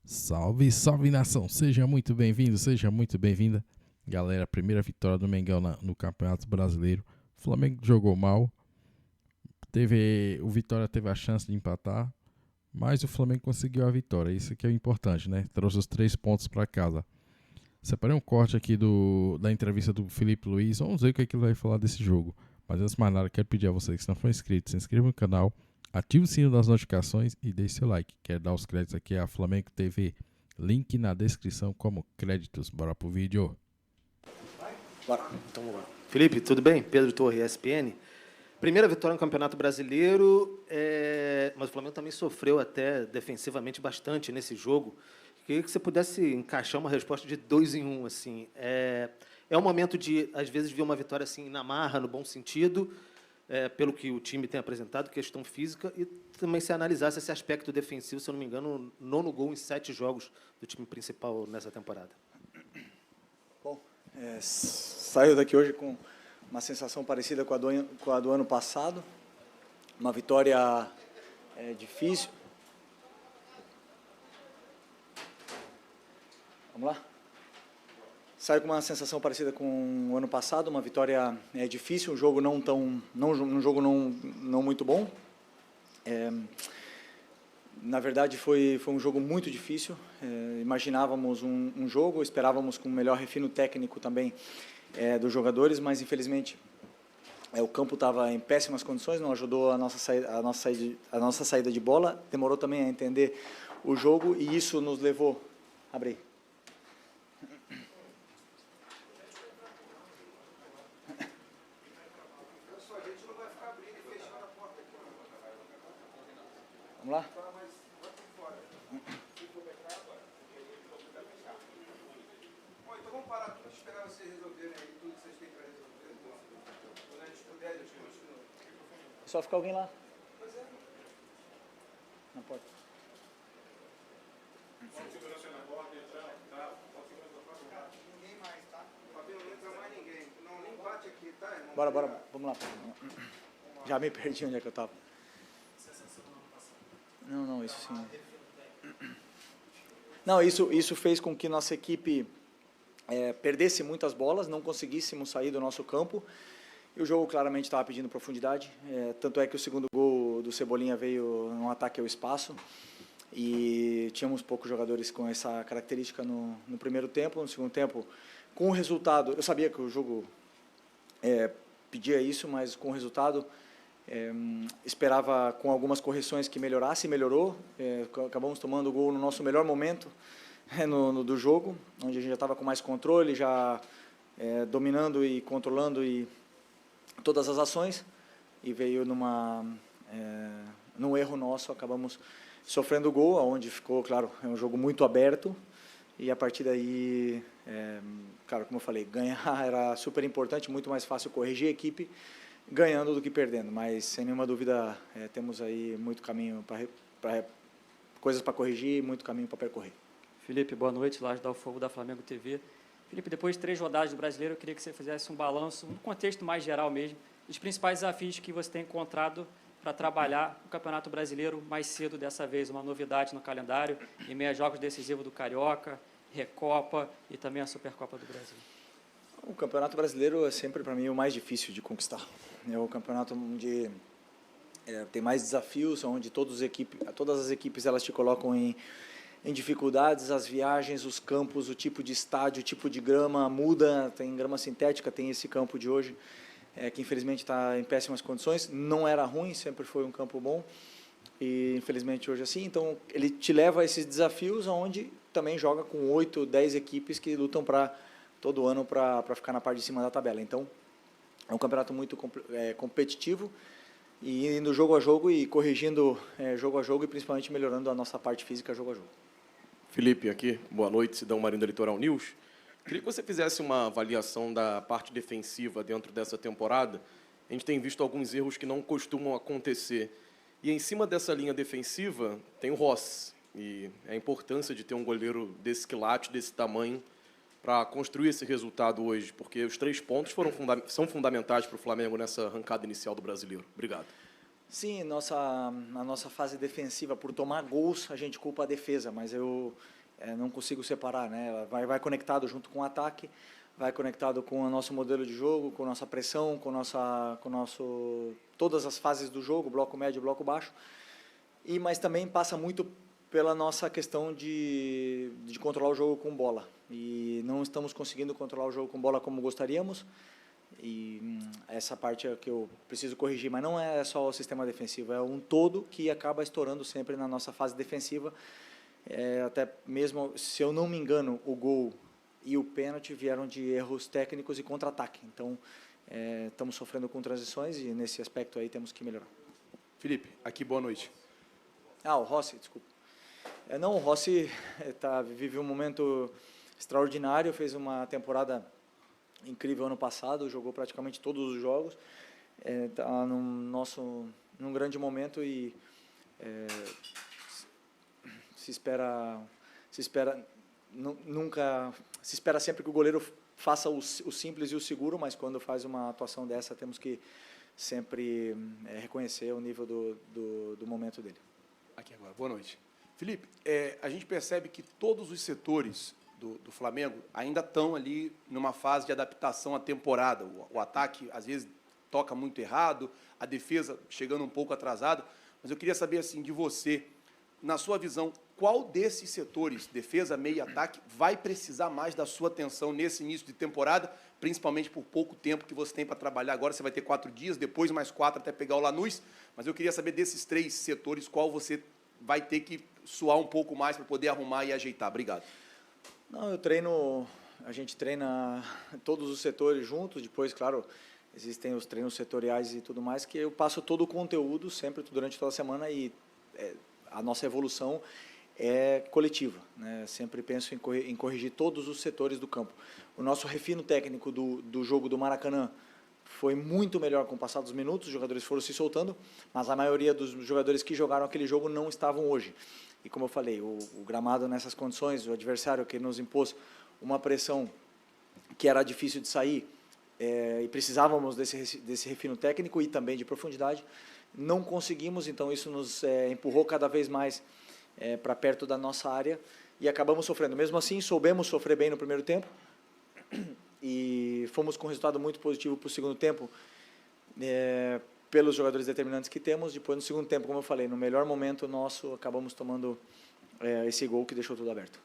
Salve, salve nação! Seja muito bem-vindo, seja muito bem-vinda. Galera, primeira vitória do Mengão no Campeonato Brasileiro. O Flamengo jogou mal. O Vitória teve a chance de empatar, mas o Flamengo conseguiu a vitória. Isso que é o importante, né? Trouxe os 3 pontos para casa. Separei um corte aqui da entrevista do Felipe Luiz. Vamos ver o que, ele vai falar desse jogo. Mas antes de mais nada, quero pedir a vocês que se não for inscrito, se inscreva no canal, ative o sino das notificações e deixe seu like. Quero dar os créditos aqui à Flamengo TV. Link na descrição como créditos. Bora pro vídeo. Bora. Então vamos lá. Felipe, tudo bem? Pedro Torre, ESPN. Primeira vitória no Campeonato Brasileiro, mas o Flamengo também sofreu até defensivamente bastante nesse jogo. Queria que você pudesse encaixar uma resposta de 2 em 1. Assim. É um momento de, às vezes, ver uma vitória assim, na marra, no bom sentido, pelo que o time tem apresentado, questão física, e também se analisasse esse aspecto defensivo, se eu não me engano, 9º gol em 7 jogos do time principal nessa temporada. Bom, saiu daqui hoje com uma sensação parecida com a do ano passado, uma vitória difícil. Vamos lá? Saiu com uma sensação parecida com o ano passado, uma vitória difícil, um jogo não muito bom. Na verdade, foi um jogo muito difícil. Imaginávamos um jogo, esperávamos com um melhor refino técnico também dos jogadores, mas infelizmente o campo estava em péssimas condições, não ajudou a nossa saída de bola, demorou também a entender o jogo e isso nos levou. Abre aí. Vamos lá? Então vamos parar tudo, esperar vocês resolverem aí tudo que vocês têm para resolver. Quando a gente puder, eu te continuo. É só ficar alguém lá. Pois é. Na porta. Pode segurança na porta, entrar, tá? Pode segurança na porta. Ninguém mais, tá? Fabinho, não entra mais ninguém. Não, nem bate aqui, tá, irmão? Bora, vamos lá. Já me perdi onde é que eu estava. Não, isso sim. Não, isso fez com que nossa equipe perdesse muitas bolas, não conseguíssemos sair do nosso campo. E o jogo claramente estava pedindo profundidade. Tanto é que o segundo gol do Cebolinha veio num ataque ao espaço. E tínhamos poucos jogadores com essa característica no primeiro tempo. No segundo tempo, com o resultado, eu sabia que o jogo pedia isso, mas com o resultado... esperava com algumas correções que melhorasse, melhorou. Acabamos tomando o gol no nosso melhor momento do jogo, onde a gente já estava com mais controle, já dominando e controlando todas as ações, e veio num erro nosso, acabamos sofrendo o gol, onde ficou, claro, é um jogo muito aberto, e a partir daí, claro, como eu falei, ganhar era super importante, muito mais fácil corrigir a equipe, ganhando do que perdendo, mas sem nenhuma dúvida temos aí muito caminho coisas para corrigir, muito caminho para percorrer. Felipe, boa noite, Laje Dal Fogo da Flamengo TV. Felipe, depois de 3 rodadas do Brasileiro, eu queria que você fizesse um balanço, no contexto mais geral mesmo, dos principais desafios que você tem encontrado para trabalhar o Campeonato Brasileiro mais cedo dessa vez, uma novidade no calendário, em meio a jogos decisivos do Carioca, Recopa e também a Supercopa do Brasil. O Campeonato Brasileiro é sempre, para mim, o mais difícil de conquistar. É o campeonato onde tem mais desafios, onde todas as equipes elas te colocam em dificuldades, as viagens, os campos, o tipo de estádio, o tipo de grama muda, tem grama sintética, tem esse campo de hoje, que infelizmente está em péssimas condições. Não era ruim, sempre foi um campo bom, e infelizmente hoje é assim. Então ele te leva a esses desafios, onde também joga com 8, 10 equipes que lutam todo ano para ficar na parte de cima da tabela. Então, é um campeonato muito competitivo, e indo jogo a jogo e corrigindo jogo a jogo e principalmente melhorando a nossa parte física jogo a jogo. Felipe, aqui, boa noite, Sidão Marinho da Litoral News. Queria que você fizesse uma avaliação da parte defensiva dentro dessa temporada. A gente tem visto alguns erros que não costumam acontecer. E em cima dessa linha defensiva tem o Rossi. E a importância de ter um goleiro desse quilate, desse tamanho, para construir esse resultado hoje, porque os 3 pontos são fundamentais para o Flamengo nessa arrancada inicial do Brasileiro. Obrigado. Sim, a nossa fase defensiva, por tomar gols, a gente culpa a defesa, mas eu não consigo separar, né? Vai conectado junto com o ataque, vai conectado com o nosso modelo de jogo, com a nossa pressão, todas as fases do jogo, bloco médio, bloco baixo, mas também passa muito pela nossa questão de controlar o jogo com bola, e não estamos conseguindo controlar o jogo com bola como gostaríamos, e essa parte é que eu preciso corrigir, mas não é só o sistema defensivo, é um todo que acaba estourando sempre na nossa fase defensiva. Até mesmo, se eu não me engano, o gol e o pênalti vieram de erros técnicos e contra-ataque. Então, estamos sofrendo com transições e nesse aspecto aí temos que melhorar. Felipe, aqui, boa noite. O Rossi, desculpa. Não, o Rossi vive um momento extraordinário, fez uma temporada incrível ano passado, jogou praticamente todos os jogos, está num grande momento e se espera sempre que o goleiro faça o simples e o seguro, mas quando faz uma atuação dessa temos que sempre reconhecer o nível do momento dele. Aqui agora, boa noite. Felipe, a gente percebe que todos os setores do Flamengo ainda estão ali numa fase de adaptação à temporada. O ataque, às vezes, toca muito errado, a defesa chegando um pouco atrasada. Mas eu queria saber, assim, de você, na sua visão, qual desses setores, defesa, meio e ataque, vai precisar mais da sua atenção nesse início de temporada, principalmente por pouco tempo que você tem para trabalhar agora? Você vai ter 4 dias, depois mais 4 até pegar o Lanús. Mas eu queria saber desses 3 setores, qual você vai ter que suar um pouco mais para poder arrumar e ajeitar. Obrigado. Não, a gente treina todos os setores juntos, depois, claro, existem os treinos setoriais e tudo mais, que eu passo todo o conteúdo sempre durante toda a semana e a nossa evolução é coletiva, né? Sempre penso em corrigir todos os setores do campo. O nosso refino técnico do jogo do Maracanã foi muito melhor com o passar dos minutos, os jogadores foram se soltando, mas a maioria dos jogadores que jogaram aquele jogo não estavam hoje. E como eu falei, o gramado nessas condições, o adversário que nos impôs uma pressão que era difícil de sair, e precisávamos desse refino técnico e também de profundidade, não conseguimos, então isso nos empurrou cada vez mais para perto da nossa área e acabamos sofrendo. Mesmo assim, soubemos sofrer bem no primeiro tempo e fomos com um resultado muito positivo para o segundo tempo, pelos jogadores determinantes que temos. Depois, no segundo tempo, como eu falei, no melhor momento nosso, acabamos tomando esse gol que deixou tudo aberto.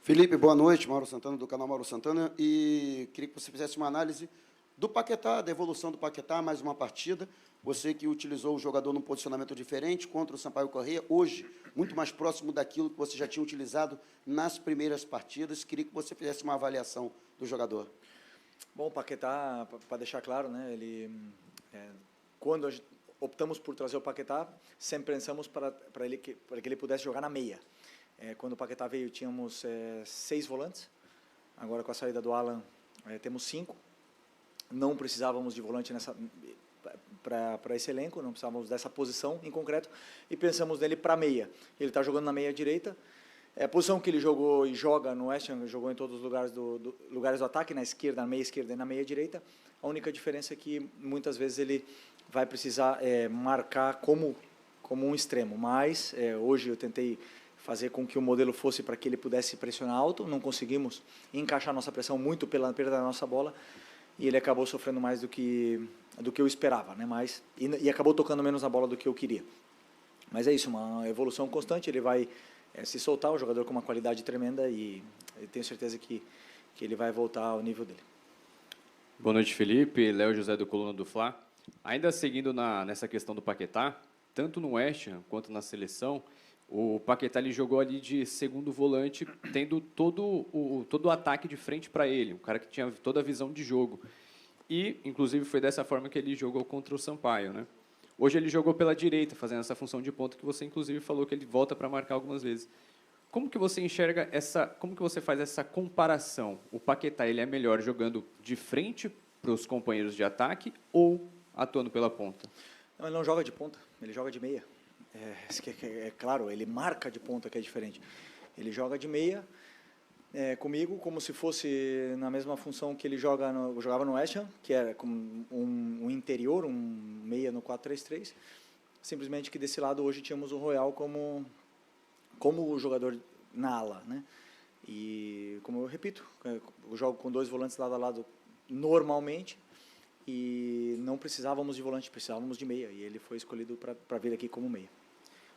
Felipe, boa noite. Mauro Santana, do canal Mauro Santana. E queria que você fizesse uma análise do Paquetá, da evolução do Paquetá, mais uma partida. Você que utilizou o jogador num posicionamento diferente contra o Sampaio Corrêa, hoje, muito mais próximo daquilo que você já tinha utilizado nas primeiras partidas. Queria que você fizesse uma avaliação do jogador. Bom, o Paquetá, para deixar claro, né, quando optamos por trazer o Paquetá, sempre pensamos para que ele pudesse jogar na meia. Quando o Paquetá veio, tínhamos 6 volantes. Agora, com a saída do Alan, temos 5. Não precisávamos de volante para esse elenco, não precisávamos dessa posição em concreto, e pensamos nele para meia. Ele está jogando na meia direita. A posição que ele jogou e joga no West Ham, jogou em todos os lugares do ataque, na esquerda, na meia esquerda e na meia direita. A única diferença é que muitas vezes ele vai precisar marcar como um extremo, mas hoje eu tentei fazer com que o modelo fosse para que ele pudesse pressionar alto, não conseguimos encaixar nossa pressão muito pela perda da nossa bola, e ele acabou sofrendo mais do que eu esperava, né? E acabou tocando menos na bola do que eu queria. Mas é isso, uma evolução constante, ele vai se soltar, o jogador com uma qualidade tremenda, e eu tenho certeza que ele vai voltar ao nível dele. Boa noite, Felipe. Léo José do Coluna do Fla. Ainda seguindo nessa questão do Paquetá, tanto no West Ham quanto na seleção, o Paquetá ele jogou ali de segundo volante, tendo todo o ataque de frente para ele, um cara que tinha toda a visão de jogo. E, inclusive, foi dessa forma que ele jogou contra o Sampaio, né? Hoje ele jogou pela direita, fazendo essa função de ponta que você, inclusive, falou que ele volta para marcar algumas vezes. Como que você enxerga como que você faz essa comparação? O Paquetá ele é melhor jogando de frente para os companheiros de ataque ou atuando pela ponta? Não, ele não joga de ponta, ele joga de meia. Claro, ele marca de ponta, que é diferente. Ele joga de meia comigo, como se fosse na mesma função que ele jogava no West Ham, que era como um interior, um meia no 4-3-3. simplesmente que desse lado hoje tínhamos o Royal como o jogador na ala, né? E, como eu repito, eu jogo com 2 volantes lado a lado normalmente e não precisávamos de volante, precisávamos de meia, e ele foi escolhido para vir aqui como meia.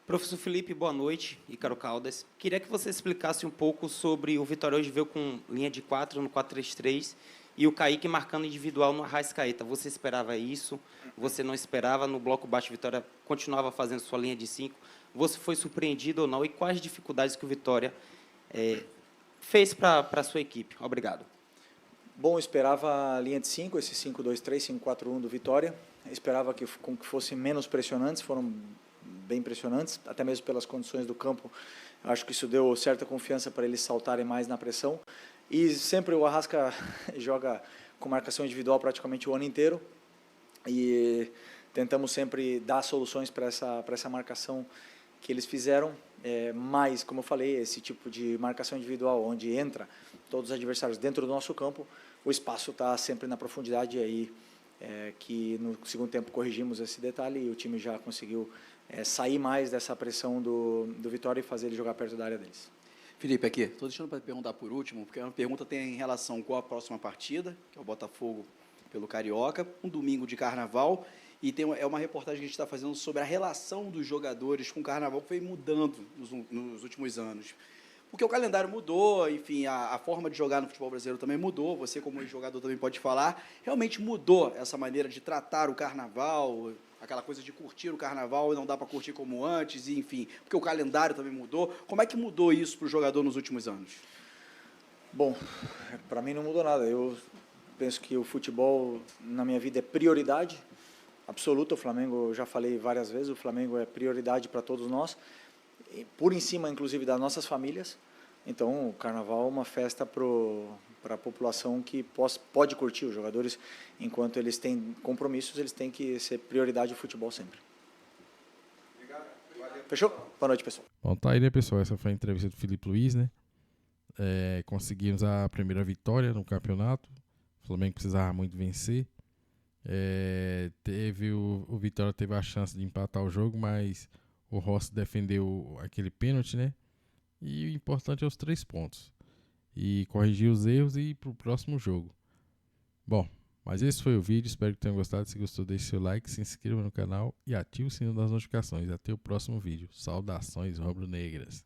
Professor Felipe, boa noite. Ícaro Caldas. Queria que você explicasse um pouco sobre o Vitória hoje veio com linha de 4 no 4-3-3 e o Kaique marcando individual no Arrascaeta. Você esperava isso? Você não esperava? No bloco baixo, o Vitória continuava fazendo sua linha de 5. Você foi surpreendido ou não? E quais dificuldades que o Vitória fez para a sua equipe? Obrigado. Bom, eu esperava a linha de 5, esse 5-2-3, 5-4-1 do Vitória. Eu esperava que fossem menos pressionantes, foram bem impressionantes, até mesmo pelas condições do campo. Eu acho que isso deu certa confiança para eles saltarem mais na pressão. E sempre o Arrasca joga com marcação individual praticamente o ano inteiro. E tentamos sempre dar soluções para essa marcação que eles fizeram. Mas, como eu falei, esse tipo de marcação individual, onde entra todos os adversários dentro do nosso campo, o espaço está sempre na profundidade. E aí que no segundo tempo corrigimos esse detalhe e o time já conseguiu sair mais dessa pressão do Vitória e fazer ele jogar perto da área deles. Felipe, aqui, estou deixando para perguntar por último, porque a pergunta tem em relação com a próxima partida, que é o Botafogo pelo Carioca, um domingo de Carnaval, e é uma reportagem que a gente está fazendo sobre a relação dos jogadores com o Carnaval, que foi mudando nos últimos anos. Porque o calendário mudou, enfim, a forma de jogar no futebol brasileiro também mudou, você como jogador também pode falar, realmente mudou essa maneira de tratar o Carnaval, aquela coisa de curtir o Carnaval e não dá para curtir como antes, e, enfim, porque o calendário também mudou. Como é que mudou isso para o jogador nos últimos anos? Bom, para mim não mudou nada. Eu penso que o futebol na minha vida é prioridade absoluta. O Flamengo, eu já falei várias vezes, o Flamengo é prioridade para todos nós, por em cima, inclusive, das nossas famílias. Então, o Carnaval é uma festa para a população que pode curtir. Os jogadores, enquanto eles têm compromissos, eles têm que ser prioridade do futebol sempre. Obrigado. Valeu. Fechou? Boa noite, pessoal. Bom, tá aí, né, pessoal? Essa foi a entrevista do Felipe Luiz, né? Conseguimos a primeira vitória no campeonato. O Flamengo precisava muito vencer. O Vitória teve a chance de empatar o jogo, mas o Rossi defendeu aquele pênalti, né? E o importante é os 3 pontos. E corrigir os erros e ir pro próximo jogo. Bom, mas esse foi o vídeo. Espero que tenham gostado. Se gostou, deixe seu like, se inscreva no canal e ative o sino das notificações. Até o próximo vídeo. Saudações rubro-negras.